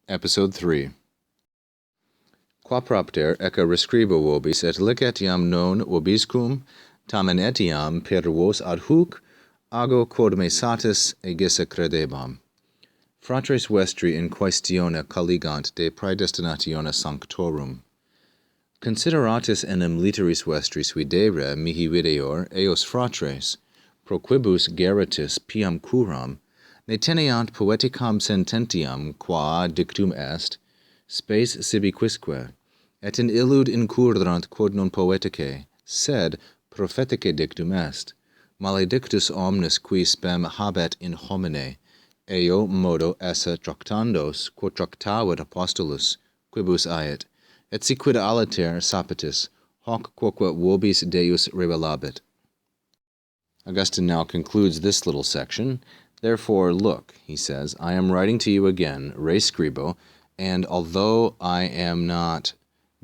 Episode 3. Qua propter ecce rescribo vobis et licet iam non vobiscum tamen etiam per vos ad hoc ago quod me satis egisse credebam. Fratres vestri in quaestione colligant de Praedestinatione Sanctorum. Consideratis enim literis vestris videre mihi videor eos fratres, pro quibus geratis piam curam, ne teneant poeticam sententiam qua dictum est, spes sibi quisque, et in illud incurrant quod non poeticae, sed propheticae dictum est, maledictus omnes qui spem habet in homine, eo modo esse tractandos, quod tractavit apostolus, quibus ait, et si quid aliter sapitis, hoc quoque vobis Deus revelabit. Augustine now concludes this little section. Therefore, look, he says, I am writing to you again, re scribo, and although I am not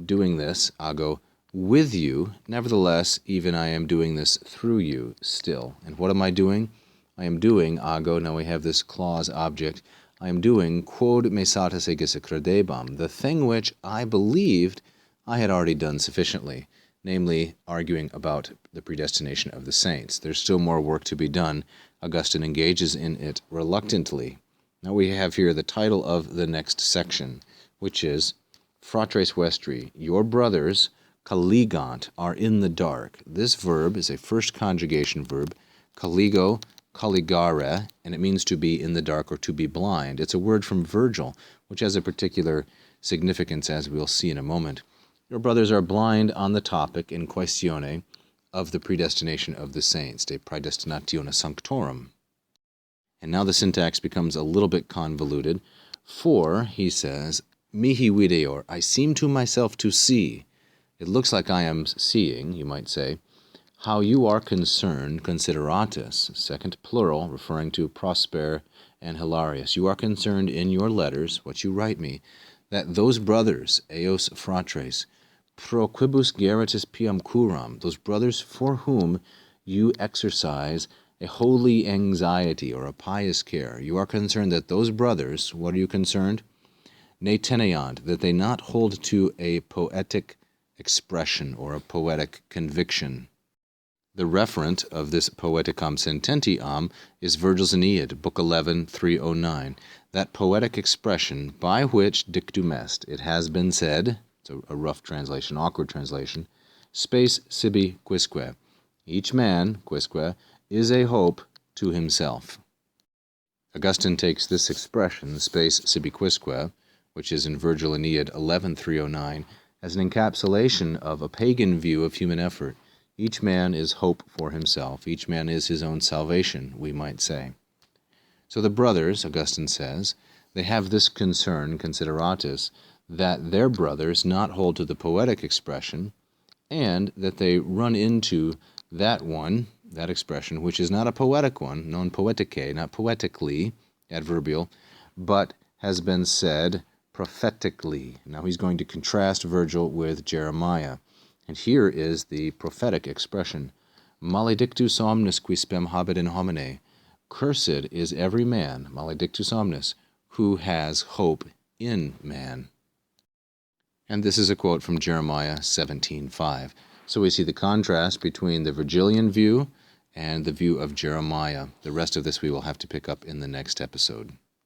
doing this, ago, with you, nevertheless, even I am doing this through you still. And what am I doing? I am doing, ago, now we have this clause object, I am doing, quod me satis egisse credebam, the thing which I believed I had already done sufficiently, namely, arguing about the predestination of the saints. There's still more work to be done. Augustine engages in it reluctantly. Now we have here the title of the next section, which is Fratres Vestri, your brothers, colligant, are in the dark. This verb is a first conjugation verb, colligo, colligare, and it means to be in the dark or to be blind. It's a word from Virgil, which has a particular significance, as we'll see in a moment. Your brothers are blind on the topic in quaestione of the predestination of the saints, de Praedestinatione Sanctorum. And now the syntax becomes a little bit convoluted, for, he says, mihi videor, I seem to myself to see. It looks like I am seeing, you might say, how you are concerned, consideratis, second plural, referring to Prosper and Hilarius. You are concerned in your letters, what you write me, that those brothers, eos fratres, pro quibus geratis piam curam, those brothers for whom you exercise a holy anxiety or a pious care, you are concerned that those brothers, what are you concerned? Ne teneant, that they not hold to a poetic expression or a poetic conviction. The referent of this Poeticam Sententiam is Virgil's Aeneid, Book 11, 309, that poetic expression by which dictum est, it has been said, it's a rough translation, awkward translation, spes sibi quisque, each man, quisque, is a hope to himself. Augustine takes this expression, spes sibi quisque, which is in Virgil Aeneid 11:309, as an encapsulation of a pagan view of human effort. Each man is hope for himself. Each man is his own salvation, we might say. So the brothers, Augustine says, they have this concern, consideratus, that their brothers not hold to the poetic expression, and that they run into that one, that expression, which is not a poetic one, non poeticae, not poetically, adverbial, but has been said prophetically. Now he's going to contrast Virgil with Jeremiah. And here is the prophetic expression, maledictus omnes qui spem habet in homine. Cursed is every man, maledictus omnes, who has hope in man. And this is a quote from Jeremiah 17:5. So we see the contrast between the Virgilian view and the view of Jeremiah. The rest of this we will have to pick up in the next episode.